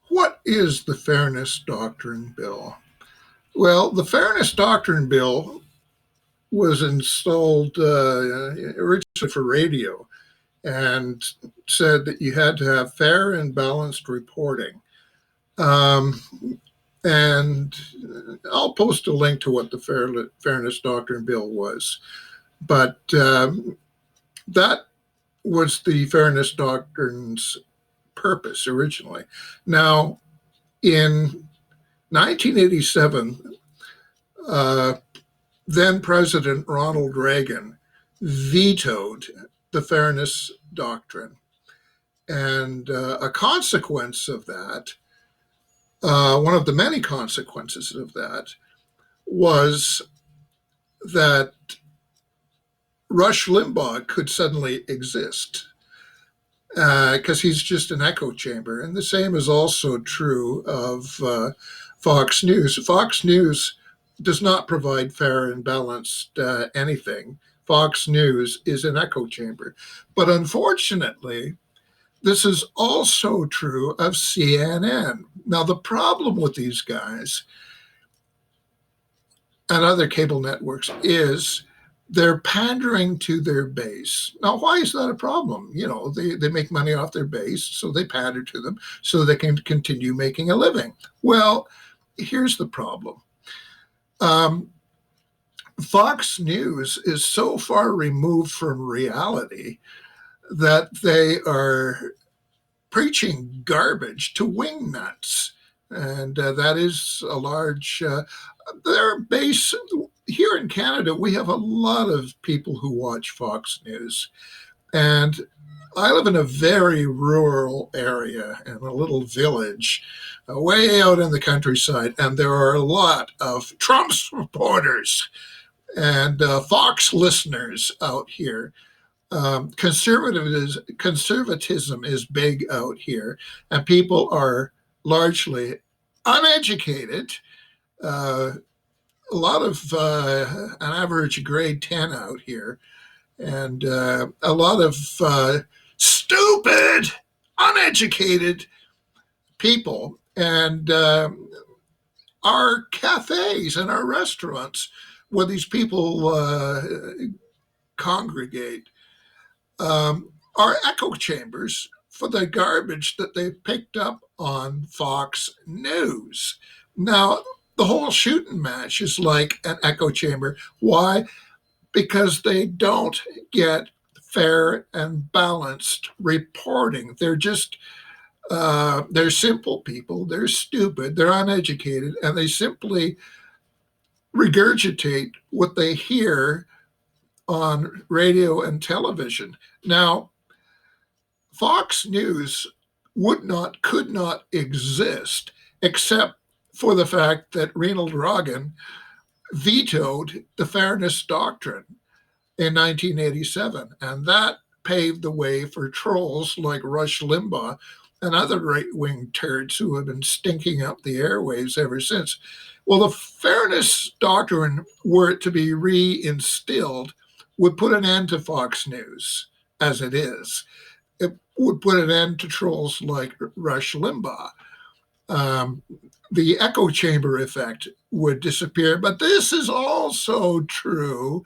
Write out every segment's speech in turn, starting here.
What is the Fairness Doctrine Bill? Well, the Fairness Doctrine Bill was installed originally for radio and said that you had to have fair and balanced reporting. Um, and I'll post a link to what the Fairness Doctrine Bill was. But that was the Fairness Doctrine's purpose originally. Now, in 1987, then President Ronald Reagan vetoed the Fairness Doctrine. And a consequence of that, one of the many consequences of that, was that Rush Limbaugh could suddenly exist because he's just an echo chamber. And the same is also true of Fox News. Fox News does not provide fair and balanced anything. Fox News is an echo chamber. But unfortunately, this is also true of CNN. Now, the problem with these guys and other cable networks is they're pandering to their base. Now, why is that a problem? You know, they make money off their base, so they pander to them so they can continue making a living. Well, here's the problem. Fox News is so far removed from reality that they are preaching garbage to wingnuts. And that is a large, their base here in Canada. We have a lot of people who watch Fox News. And I live in a very rural area in a little village way out in the countryside. And there are a lot of Trump supporters and Fox listeners out here. Conservatism is big out here, and people are largely uneducated. A lot of an average grade 10 out here, and a lot of stupid, uneducated people. And our cafes and our restaurants where these people congregate are echo chambers for the garbage that they've picked up on Fox News. Now, the whole shooting match is like an echo chamber. Why? Because they don't get fair and balanced reporting. They're just, they're simple people. They're stupid. They're uneducated. And they simply regurgitate what they hear on radio and television. Now, Fox News could not exist except for the fact that Ronald Reagan vetoed the Fairness Doctrine in 1987. And that paved the way for trolls like Rush Limbaugh and other right-wing turds who have been stinking up the airwaves ever since. Well, the Fairness Doctrine, were it to be reinstilled, would put an end to Fox News as it is. It would put an end to trolls like Rush Limbaugh. The echo chamber effect would disappear. But this is also true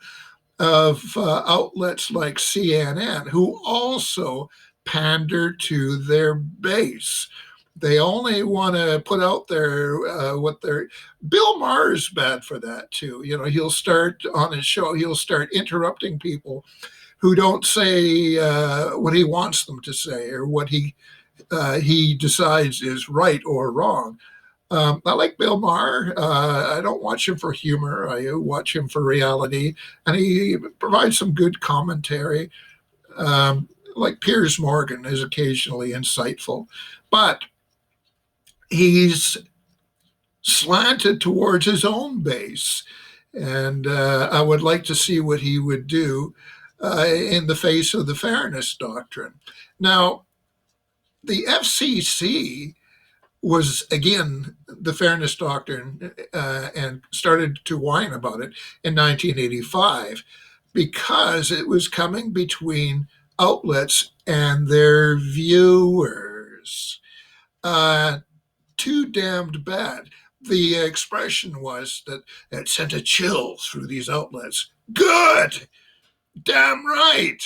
of outlets like CNN, who also pander to their base. They only want to put out there what they're. Bill Maher is bad for that too. You know, he'll start on his show. He'll start interrupting people who don't say what he wants them to say or what he decides is right or wrong. I like Bill Maher. I don't watch him for humor. I watch him for reality, and he provides some good commentary. Like Piers Morgan is occasionally insightful, but he's slanted towards his own base. And I would like to see what he would do in the face of the Fairness Doctrine. Now, the FCC was, again, the Fairness Doctrine and started to whine about it in 1985 because it was coming between outlets and their viewers. too damned bad. The expression was that it sent a chill through these outlets. Good! Damn right!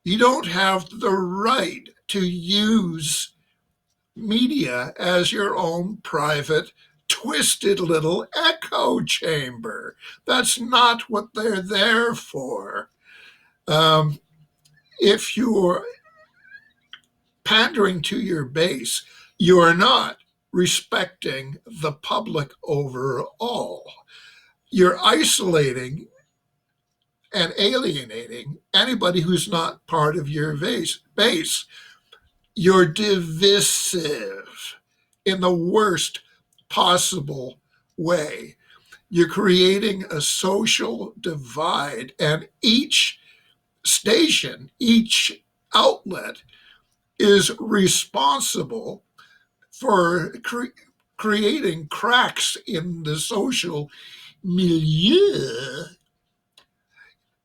You don't have the right to use media as your own private, twisted little echo chamber. That's not what they're there for. If you're pandering to your base, you are not respecting the public overall. You're isolating and alienating anybody who's not part of your base. You're divisive in the worst possible way. You're creating a social divide, and each station, each outlet is responsible for creating cracks in the social milieu.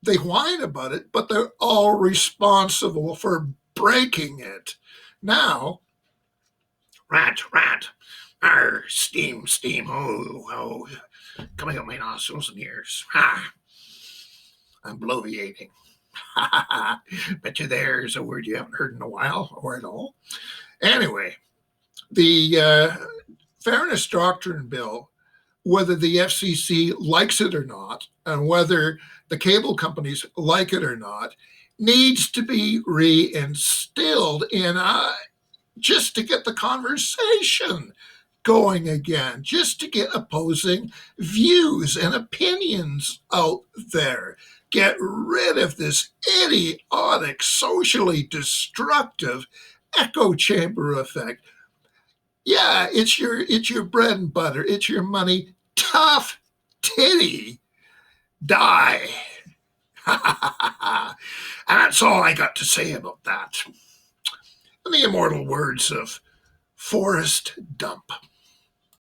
They whine about it, but they're all responsible for breaking it. Now, rat, steam, oh, coming up my nostrils and ears. I'm bloviating. Bet you there's a word you haven't heard in a while or at all. Anyway, the Fairness Doctrine Bill, whether the FCC likes it or not, and whether the cable companies like it or not, needs to be reinstilled in just to get the conversation going again, just to get opposing views and opinions out there. Get rid of this idiotic, socially destructive echo chamber effect. Yeah, it's your bread and butter. It's your money. Tough titty. Die. And that's all I got to say about that. In the immortal words of Forrest Dump.